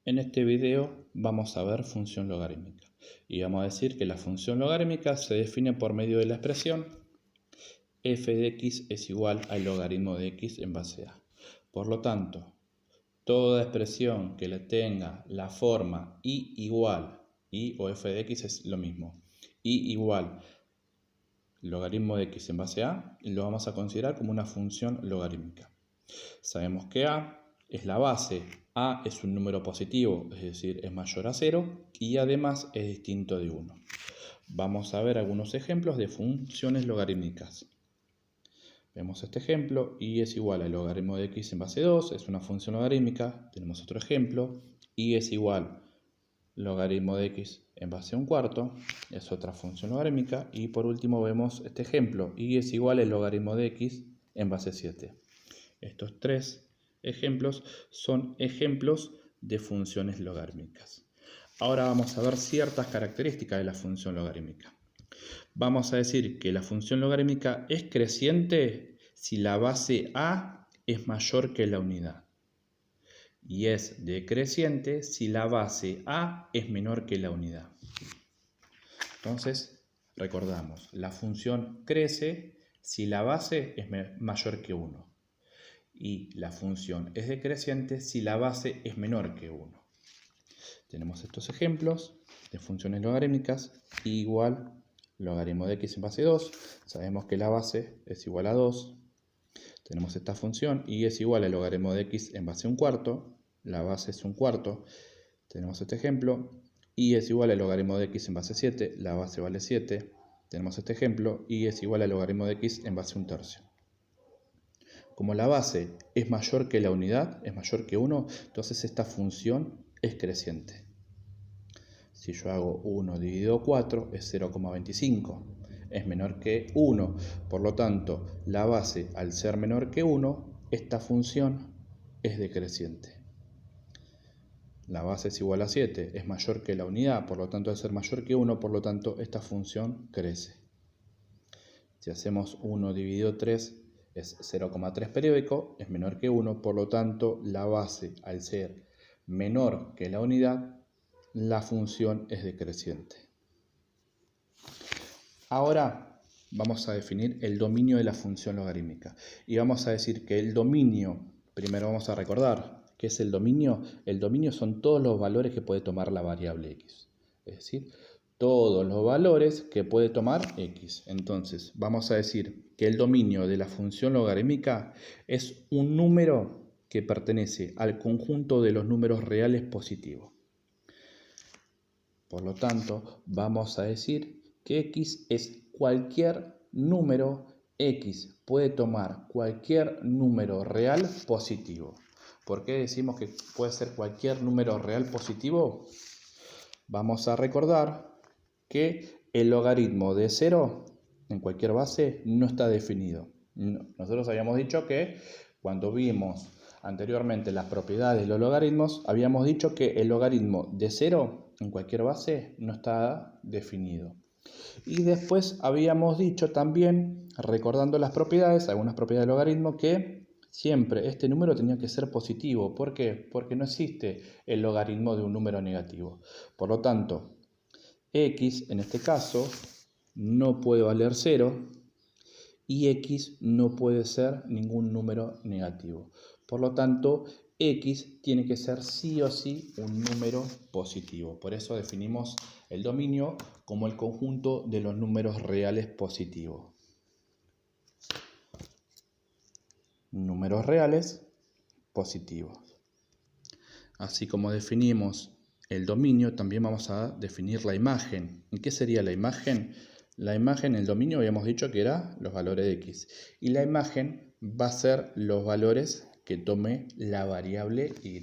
En este video vamos a ver función logarítmica y vamos a decir que la función logarítmica se define por medio de la expresión f de x es igual al logaritmo de x en base a. Por lo tanto, toda expresión que le tenga la forma y igual, y o f de x es lo mismo, y igual logaritmo de x en base a, lo vamos a considerar como una función logarítmica. Sabemos que a es la base, a es un número positivo, es decir, es mayor a 0 y además es distinto de 1. Vamos a ver algunos ejemplos de funciones logarítmicas. Vemos este ejemplo, y es igual al logaritmo de x en base 2, es una función logarítmica. Tenemos otro ejemplo, y es igual logaritmo de x en base a un cuarto, es otra función logarítmica. Y por último vemos este ejemplo, y es igual al logaritmo de x en base 7. Estos tres ejemplos son ejemplos de funciones logarítmicas. Ahora vamos a ver ciertas características de la función logarítmica. Vamos a decir que la función logarítmica es creciente si la base a es mayor que la unidad. Y es decreciente si la base a es menor que la unidad. Entonces, recordamos, la función crece si la base es mayor que 1. Y la función es decreciente si la base es menor que 1. Tenemos estos ejemplos de funciones logarítmicas. Igual logaritmo de x en base 2. Sabemos que la base es igual a 2. Tenemos esta función y es igual al logaritmo de x en base a un cuarto. La base es un cuarto. Tenemos este ejemplo. Y es igual al logaritmo de x en base 7. La base vale 7. Tenemos este ejemplo. Y es igual al logaritmo de x en base a un tercio. Como la base es mayor que la unidad, es mayor que 1, entonces esta función es creciente. Si yo hago 1 dividido 4 es 0,25. Es menor que 1. Por lo tanto, la base al ser menor que 1, esta función es decreciente. La base es igual a 7. Es mayor que la unidad. Por lo tanto, al ser mayor que 1, por lo tanto, esta función crece. Si hacemos 1 dividido 3 es 0,3 periódico, es menor que 1, por lo tanto la base al ser menor que la unidad, la función es decreciente. Ahora vamos a definir el dominio de la función logarítmica y vamos a decir que el dominio, primero vamos a recordar qué es el dominio. El dominio son todos los valores que puede tomar la variable x, es decir, todos los valores que puede tomar x. Entonces, vamos a decir que el dominio de la función logarítmica es un número que pertenece al conjunto de los números reales positivos. Por lo tanto, vamos a decir que x es cualquier número. X puede tomar cualquier número real positivo. ¿Por qué decimos que puede ser cualquier número real positivo? Vamos a recordar que el logaritmo de 0 en cualquier base no está definido. Nosotros habíamos dicho que cuando vimos anteriormente las propiedades de los logaritmos, habíamos dicho que el logaritmo de 0 en cualquier base no está definido. Y después habíamos dicho también, recordando las propiedades, algunas propiedades del logaritmo, que siempre este número tenía que ser positivo. ¿Por qué? Porque no existe el logaritmo de un número negativo. Por lo tanto, x en este caso no puede valer 0 y x no puede ser ningún número negativo. Por lo tanto, x tiene que ser sí o sí un número positivo. Por eso definimos el dominio como el conjunto de los números reales positivos. Números reales positivos. Así como definimos el dominio, también vamos a definir la imagen. ¿Y qué sería la imagen? La imagen, el dominio habíamos dicho que era los valores de x. Y la imagen va a ser los valores que tome la variable y.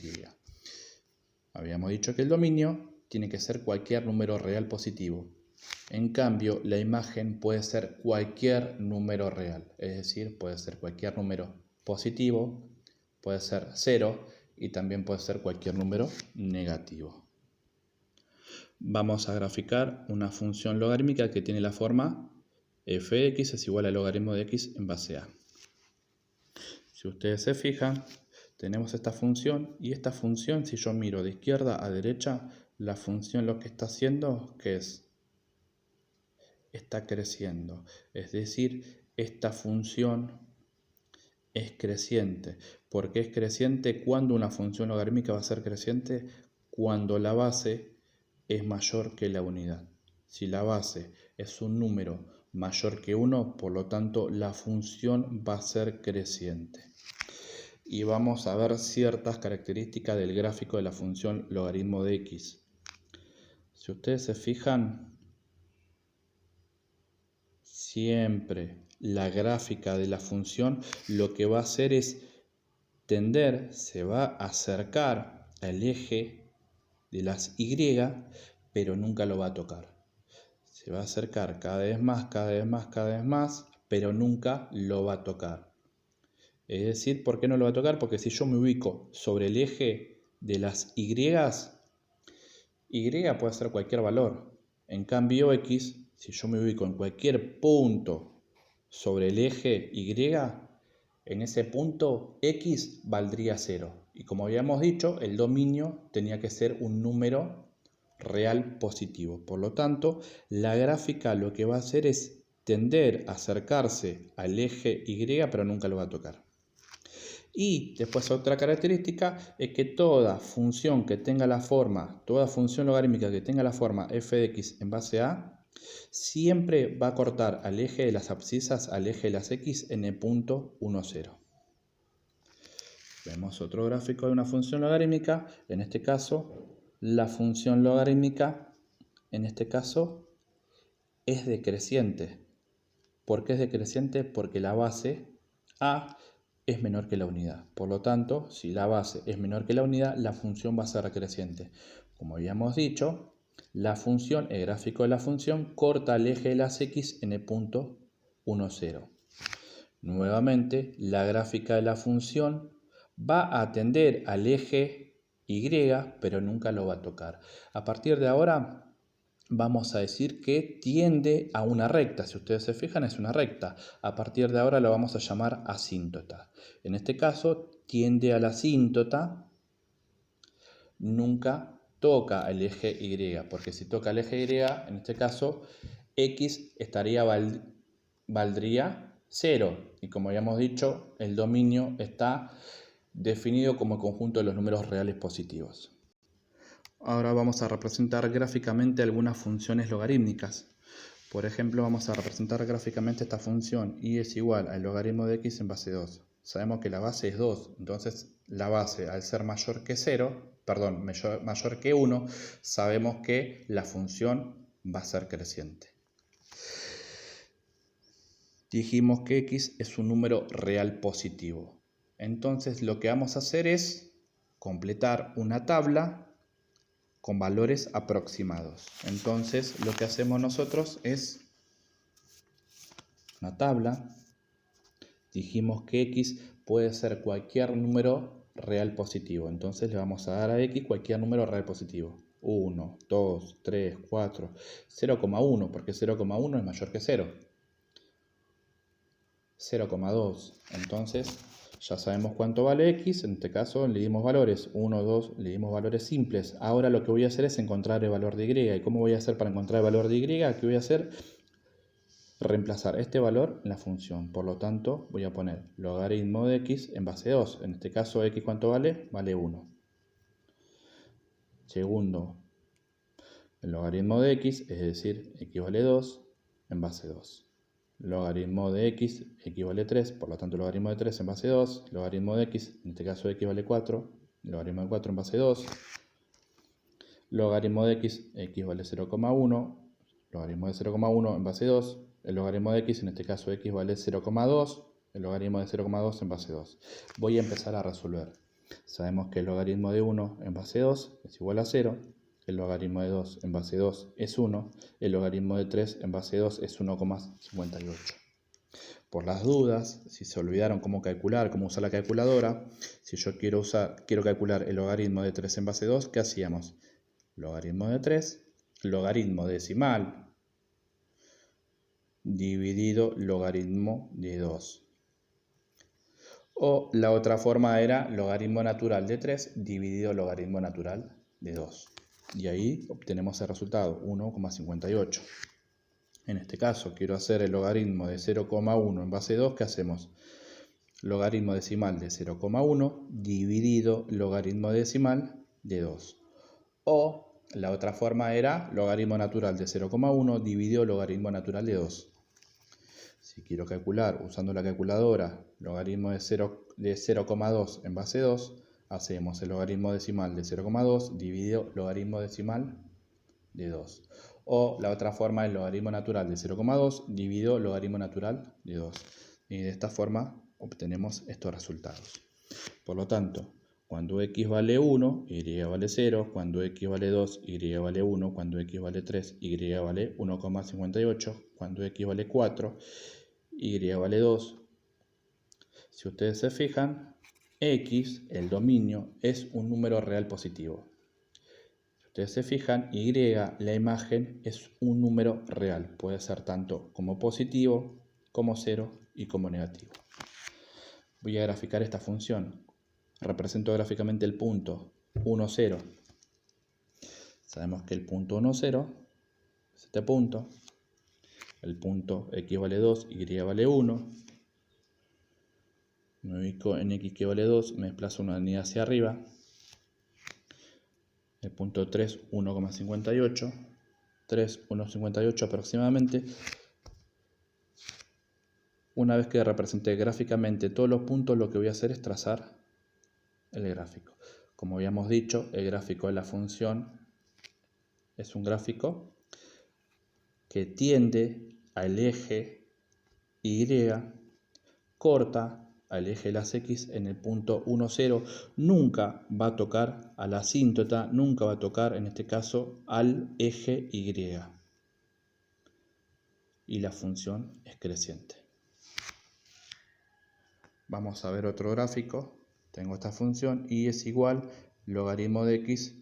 Habíamos dicho que el dominio tiene que ser cualquier número real positivo. En cambio, la imagen puede ser cualquier número real. Es decir, puede ser cualquier número positivo, puede ser 0 y también puede ser cualquier número negativo. Vamos a graficar una función logarítmica que tiene la forma f de x es igual al logaritmo de x en base a. Si ustedes se fijan, tenemos esta función y esta función, si yo miro de izquierda a derecha, la función lo que está haciendo, ¿qué es? Está creciendo. Es decir, esta función es creciente. ¿Por qué es creciente? ¿Cuándo una función logarítmica va a ser creciente? Cuando la base es mayor que la unidad. Si la base es un número mayor que 1, por lo tanto la función va a ser creciente. Y vamos a ver ciertas características del gráfico de la función logaritmo de x. Si ustedes se fijan, siempre la gráfica de la función lo que va a hacer es tender, se va a acercar al eje de las y, pero nunca lo va a tocar. Se va a acercar cada vez más, cada vez más, cada vez más, pero nunca lo va a tocar. Es decir, ¿por qué no lo va a tocar? Porque si yo me ubico sobre el eje de las y puede ser cualquier valor. En cambio x, si yo me ubico en cualquier punto sobre el eje y, en ese punto x valdría 0. Y como habíamos dicho, el dominio tenía que ser un número real positivo. Por lo tanto, la gráfica lo que va a hacer es tender a acercarse al eje y, pero nunca lo va a tocar. Y después otra característica es que toda función que tenga la forma, toda función logarítmica que tenga la forma f de x en base a, siempre va a cortar al eje de las abscisas al eje de las x en el punto 1, 0. Vemos otro gráfico de una función logarítmica. En este caso, la función logarítmica, en este caso, es decreciente. ¿Por qué es decreciente? Porque la base a es menor que la unidad. Por lo tanto, si la base es menor que la unidad, la función va a ser decreciente. Como habíamos dicho, la función, el gráfico de la función, corta el eje de las x en el punto 1, 0. Nuevamente, la gráfica de la función va a atender al eje y, pero nunca lo va a tocar. A partir de ahora vamos a decir que tiende a una recta. Si ustedes se fijan, es una recta. A partir de ahora lo vamos a llamar asíntota. En este caso, tiende a la asíntota, nunca toca el eje y, porque si toca el eje y, en este caso, x valdría 0. Y como habíamos dicho, el dominio está definido como el conjunto de los números reales positivos. Ahora vamos a representar gráficamente algunas funciones logarítmicas. Por ejemplo, vamos a representar gráficamente esta función y es igual al logaritmo de x en base 2. Sabemos que la base es 2, entonces la base al ser mayor que 1, sabemos que la función va a ser creciente. Dijimos que x es un número real positivo. Entonces lo que vamos a hacer es completar una tabla con valores aproximados. Entonces lo que hacemos nosotros es una tabla. Dijimos que x puede ser cualquier número real positivo. Entonces le vamos a dar a x cualquier número real positivo. 1, 2, 3, 4, 0,1, porque 0,1 es mayor que 0. 0,2. Entonces ya sabemos cuánto vale x. En este caso le dimos valores 1, 2, le dimos valores simples. Ahora lo que voy a hacer es encontrar el valor de y. ¿Y cómo voy a hacer para encontrar el valor de y? ¿Qué voy a hacer? Reemplazar este valor en la función. Por lo tanto, voy a poner logaritmo de x en base 2. En este caso, x ¿cuánto vale? Vale 1. Segundo, el logaritmo de x, es decir, x vale 2 en base 2. Logaritmo de x equivale a 3, por lo tanto logaritmo de 3 en base 2, logaritmo de x, en este caso x vale 4, logaritmo de 4 en base 2, logaritmo de x vale 0,1, logaritmo de 0,1 en base 2, el logaritmo de x, en este caso x vale 0,2, el logaritmo de 0,2 en base 2. Voy a empezar a resolver. Sabemos que el logaritmo de 1 en base 2 es igual a 0, el logaritmo de 2 en base 2 es 1, el logaritmo de 3 en base 2 es 1,58. Por las dudas, si se olvidaron cómo calcular, cómo usar la calculadora, si yo quiero calcular el logaritmo de 3 en base 2, ¿qué hacíamos? Logaritmo de 3, logaritmo decimal, dividido logaritmo de 2. O la otra forma era logaritmo natural de 3 dividido logaritmo natural de 2. Y ahí obtenemos el resultado, 1,58. En este caso quiero hacer el logaritmo de 0,1 en base 2, ¿qué hacemos? Logaritmo decimal de 0,1 dividido logaritmo decimal de 2. O la otra forma era logaritmo natural de 0,1 dividido logaritmo natural de 2. Si quiero calcular usando la calculadora logaritmo de 0,2 en base 2, hacemos el logaritmo decimal de 0,2 dividido logaritmo decimal de 2. O la otra forma es logaritmo natural de 0,2 dividido logaritmo natural de 2. Y de esta forma obtenemos estos resultados. Por lo tanto, cuando x vale 1, y vale 0. Cuando x vale 2, y vale 1. Cuando x vale 3, y vale 1,58. Cuando x vale 4, y vale 2. Si ustedes se fijan, x, el dominio, es un número real positivo. Ustedes se fijan, y, la imagen, es un número real. Puede ser tanto como positivo, como 0 y como negativo. Voy a graficar esta función. Represento gráficamente el punto 1, 0. Sabemos que el punto 1, 0 es este punto. El punto x vale 2, y vale 1. Me ubico en x que vale 2, me desplazo una unidad hacia arriba. El punto 3, 1,58. 3, 1,58 aproximadamente. Una vez que representé gráficamente todos los puntos, lo que voy a hacer es trazar el gráfico. Como habíamos dicho, el gráfico de la función es un gráfico que tiende al eje Y, corta al eje de las X en el punto 1, 0, nunca va a tocar a la asíntota, nunca va a tocar en este caso al eje Y. Y la función es creciente. Vamos a ver otro gráfico. Tengo esta función y es igual logaritmo de x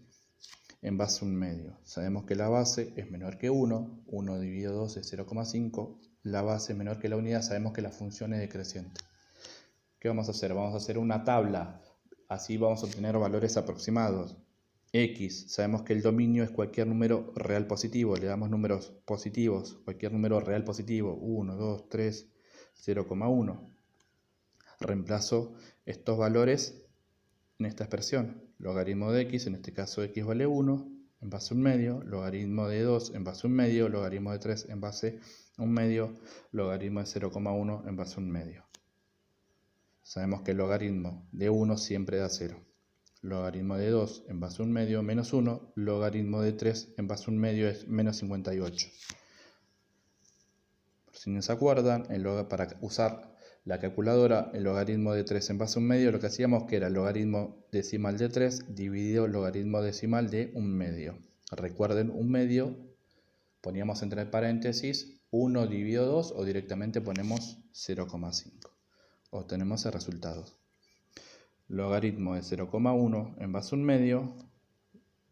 en base a un medio. Sabemos que la base es menor que 1, 1 dividido 2 es 0,5, la base es menor que la unidad, sabemos que la función es decreciente. ¿Qué vamos a hacer? Vamos a hacer una tabla, así vamos a obtener valores aproximados. X, sabemos que el dominio es cualquier número real positivo, le damos números positivos, cualquier número real positivo, 1, 2, 3, 0,1. Reemplazo estos valores en esta expresión. Logaritmo de x, en este caso x vale 1, en base a un medio. Logaritmo de 2 en base a un medio. Logaritmo de 3 en base a un medio. Logaritmo de 0,1 en base a un medio. Sabemos que el logaritmo de 1 siempre da 0. Logaritmo de 2 en base a un medio, menos 1. Logaritmo de 3 en base a un medio es menos 58. Por si no se acuerdan, para usar la calculadora, el logaritmo de 3 en base a un medio, lo que hacíamos que era el logaritmo decimal de 3 dividido el logaritmo decimal de un medio. Recuerden, un medio, poníamos entre paréntesis 1 dividido 2 o directamente ponemos 0,5. Obtenemos el resultado. Logaritmo de 0,1 en base a un medio.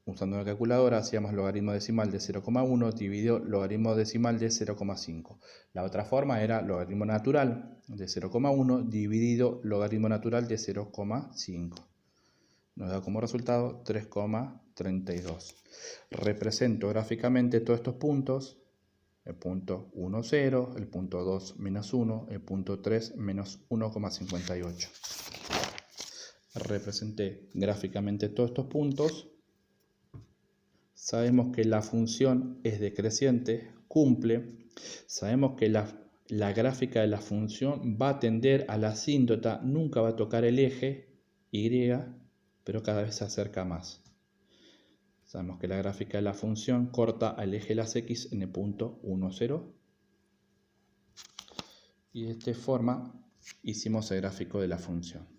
Usando la calculadora hacíamos logaritmo decimal de 0,1 dividido logaritmo decimal de 0,5. La otra forma era logaritmo natural de 0,1 dividido logaritmo natural de 0,5. Nos da como resultado 3,32. Represento gráficamente todos estos puntos. El punto 1, 0, el punto 2, menos 1, el punto 3, menos 1,58. Representé gráficamente todos estos puntos. Sabemos que la función es decreciente, cumple. Sabemos que la gráfica de la función va a tender a la asíntota, nunca va a tocar el eje Y, pero cada vez se acerca más. Sabemos que la gráfica de la función corta al eje de las X en el punto 1, 0. Y de esta forma hicimos el gráfico de la función.